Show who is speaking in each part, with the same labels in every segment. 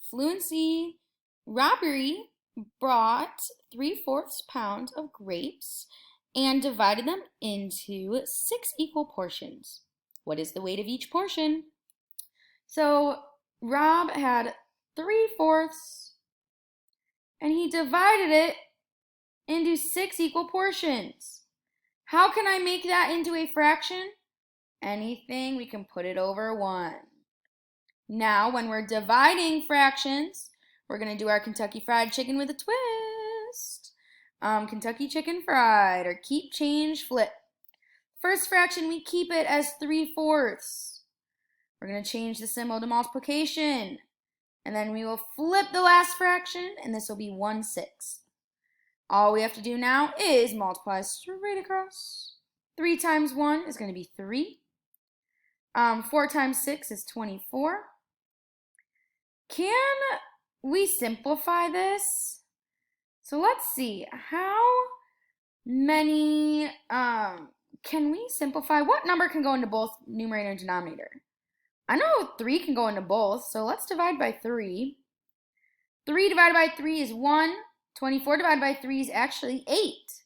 Speaker 1: Fluency robbery brought 3/4 pounds of grapes and divided them into 6 equal portions. What is the weight of each portion? So Rob had 3/4 and he divided it into 6 equal portions. How can I make that into a fraction? Anything, we can put it over 1. Now, when we're dividing fractions, we're going to do our Kentucky Fried Chicken with a twist. Kentucky Chicken Fried, or keep, change, flip. First fraction, we keep it as 3/4. We're going to change the symbol to multiplication. And then we will flip the last fraction, and this will be 1/6. All we have to do now is multiply straight across. 3 times 1 is going to be 3. 4 times 6 is 24. Can we simplify this? So let's see. How many can we simplify? What number can go into both numerator and denominator? I know 3 can go into both, so let's divide by 3. 3 divided by 3 is 1. 24 divided by 3 is actually 8.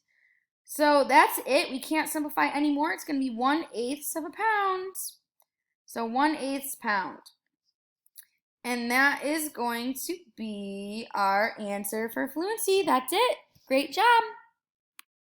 Speaker 1: So that's it. We can't simplify anymore. It's going to be 1/8 of a pound. So 1/8 pound. And that is going to be our answer for fluency. That's it. Great job.